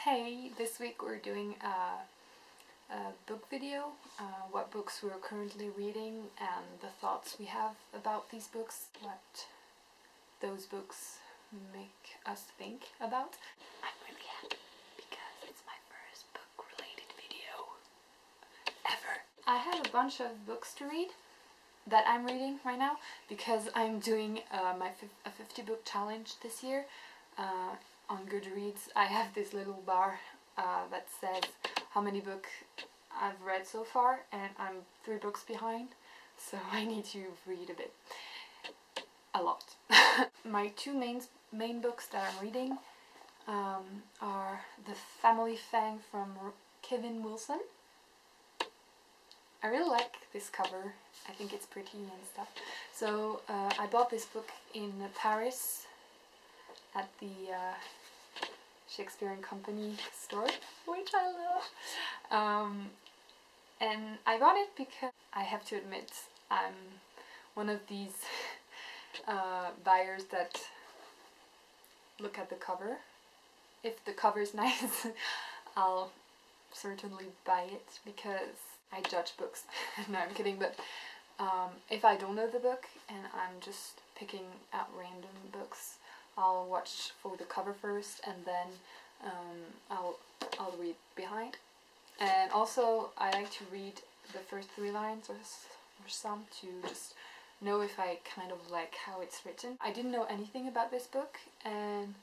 Hey, this week we're doing a book video, what books we're currently reading and the thoughts we have about these books, what those books make us think about. I'm really happy because it's my first book related video ever. I have a bunch of books to read that I'm reading right now because I'm doing a 50 book challenge this year. On Goodreads I have this little bar that says how many books I've read so far, and I'm 3 books behind, so I need to read a lot. My 2 main books that I'm reading are The Family Fang from Kevin Wilson. I really like this cover, I think it's pretty and stuff. So I bought this book in Paris at the Shakespeare & Company store, which I love. And I got it because I have to admit I'm one of these buyers that look at the cover. If the cover is nice, I'll certainly buy it because I judge books. No, I'm kidding, but if I don't know the book and I'm just picking out random books, I'll watch for the cover first and then I'll read behind. And also I like to read the first 3 lines or some to just know if I kind of like how it's written. I didn't know anything about this book, and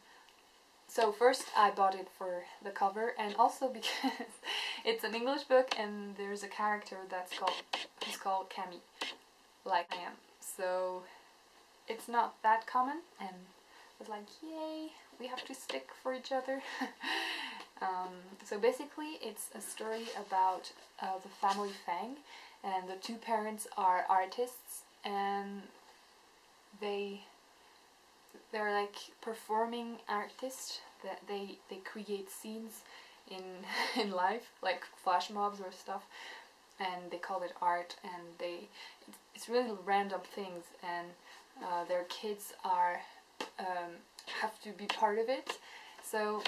so first I bought it for the cover and also because it's an English book and there's a character who's called Camille, like I am. So it's not that common, and I was like, yay, we have to stick for each other. So basically it's a story about the family Fang, and the 2 parents are artists, and they're like performing artists that they create scenes in life, like flash mobs or stuff, and they call it art, and it's really random things, and their kids are have to be part of it. So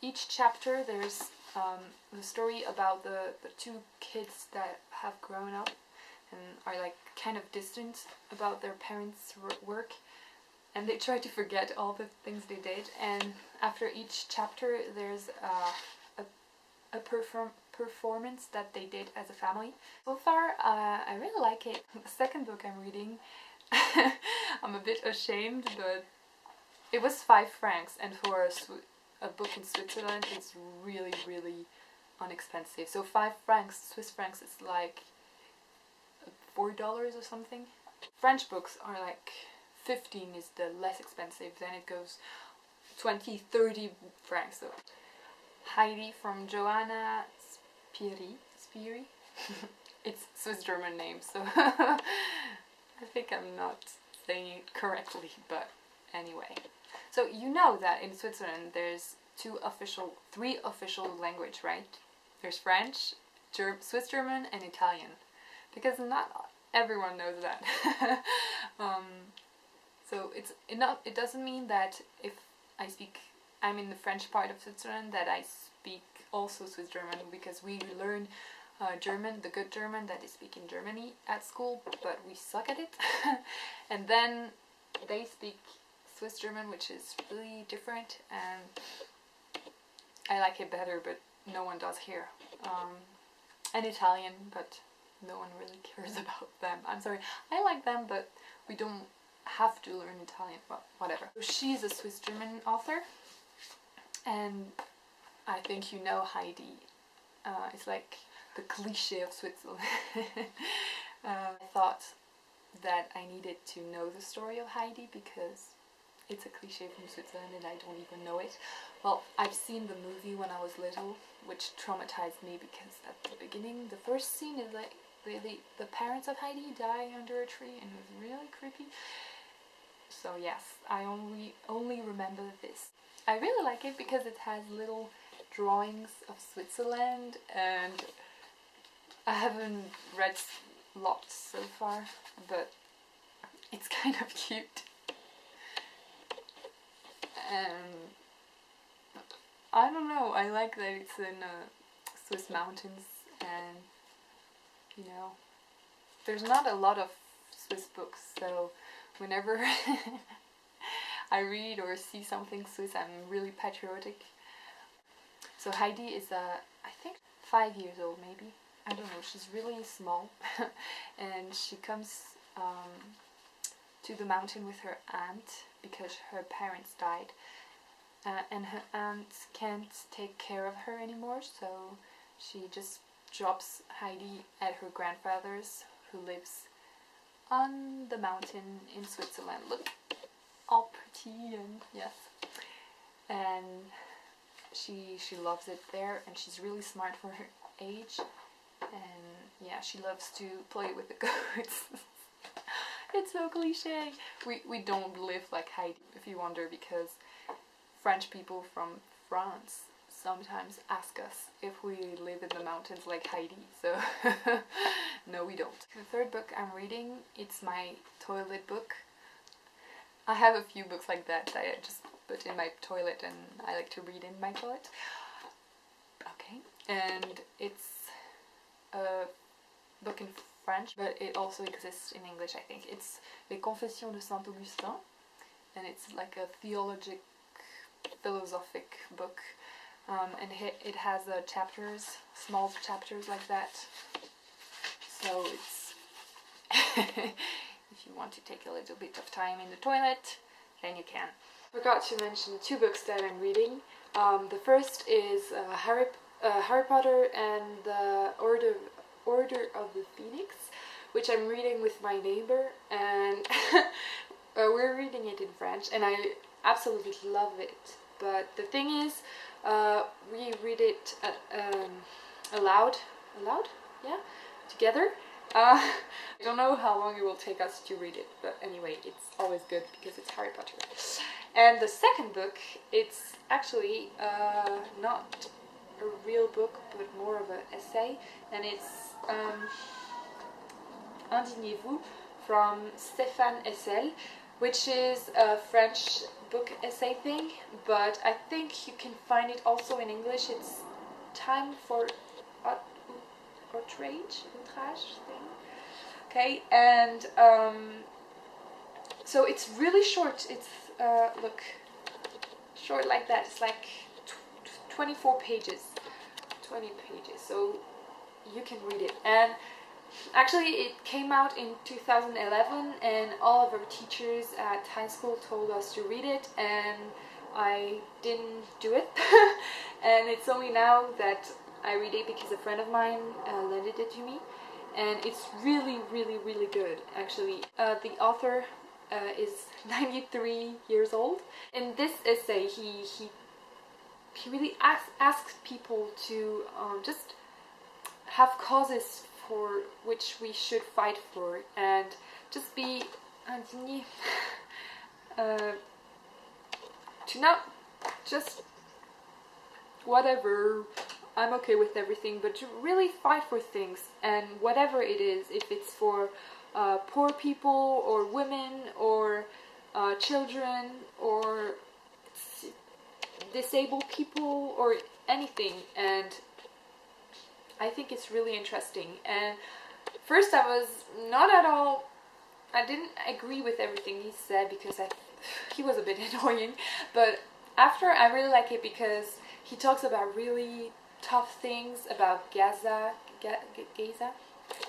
each chapter there's the story about the 2 kids that have grown up and are like kind of distant about their parents' work, and they try to forget all the things they did, and after each chapter there's a performance that they did as a family. So far I really like it. The second book I'm reading, I'm a bit ashamed, but it was 5 francs, and for a book in Switzerland it's really, really inexpensive. So 5 francs, Swiss francs, is like $4 or something. French books are like 15 is the less expensive, then it goes 20, 30 francs. So Heidi from Joanna Spiri. It's Swiss German name, so I think I'm not saying it correctly, but anyway. So you know that in Switzerland there's 3 official language, right? There's French, Swiss German and Italian, because not everyone knows that. So it doesn't mean that if I'm in the French part of Switzerland that I speak also Swiss German, because we learn German, the good German that is speak in Germany at school, but we suck at it. And then they speak Swiss German, which is really different, and I like it better, but no one does here. And Italian, but no one really cares about them. I'm sorry, I like them, but we don't have to learn Italian, well, whatever. So she's a Swiss German author, and I think you know Heidi. It's like the cliche of Switzerland. I thought that I needed to know the story of Heidi because it's a cliche from Switzerland and I don't even know it. Well, I've seen the movie when I was little, which traumatized me because at the beginning, the first scene is like the parents of Heidi die under a tree, and it was really creepy. So yes, I only remember this. I really like it because it has little drawings of Switzerland, and I haven't read lots so far, but it's kind of cute. I don't know, I like that it's in Swiss mountains, and you know, there's not a lot of Swiss books, so whenever I read or see something Swiss, I'm really patriotic. So Heidi is, I think 5 years old maybe. I don't know, she's really small. And she comes to the mountain with her aunt because her parents died. And her aunt can't take care of her anymore, so she just drops Heidi at her grandfather's, who lives on the mountain in Switzerland. Look, all pretty, and yes. And she loves it there, and she's really smart for her age. And yeah, she loves to play with the goats. It's so cliche. We don't live like Heidi, if you wonder, because French people from France sometimes ask us if we live in the mountains like Heidi, so no, we don't. The third book I'm reading, it's my toilet book. I have a few books like that I just put in my toilet and I like to read in my toilet. Okay, and it's a book in French, but it also exists in English, I think. It's Les Confessions de Saint Augustin, and it's like a philosophic book. And it has chapters, small chapters like that. So it's if you want to take a little bit of time in the toilet, then you can. Forgot to mention 2 books that I'm reading. The first is Harry Potter and the Order of the Phoenix, which I'm reading with my neighbor, and we're reading it in French, and I absolutely love it. But the thing is, we read it aloud, yeah, together. I don't know how long it will take us to read it, but anyway, it's always good because it's Harry Potter. And the second book, it's actually not a real book, but more of an essay, and it's Indignez-vous from Stéphane Hessel, which is a French book essay thing, but I think you can find it also in English. It's Time for Outrage thing. Okay, and so it's really short. It's look, short like that. It's like 24 pages, 20 pages. So you can read it. And actually, it came out in 2011, and all of our teachers at high school told us to read it, and I didn't do it. And it's only now that I read it because a friend of mine lended it to me, and it's really, really, really good, actually. The author is 93 years old. In this essay, he really asks people to just have causes for which we should fight for, and just be indigné, to not just whatever, I'm okay with everything, but to really fight for things, and whatever it is, if it's for poor people or women or children or disabled people or anything. And I think it's really interesting. And first I was not at all, I didn't agree with everything he said because he was a bit annoying, but after I really like it because he talks about really tough things about Gaza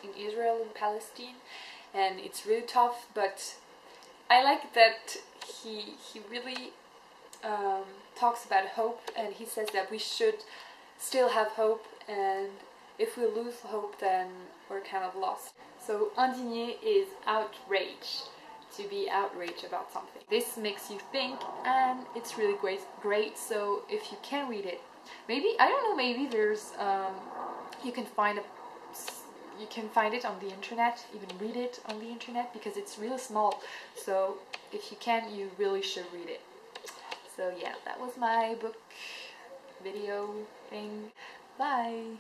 in Israel and Palestine, and it's really tough, but I like that he really talks about hope, and he says that we should still have hope, and if we lose hope, then we're kind of lost. So indigné is outrage, to be outraged about something. This makes you think, and it's really great. So if you can read it, maybe, I don't know, maybe there's you can find it on the internet, even read it on the internet, because it's really small. So if you can, you really should read it. So yeah, that was my book video thing. Bye!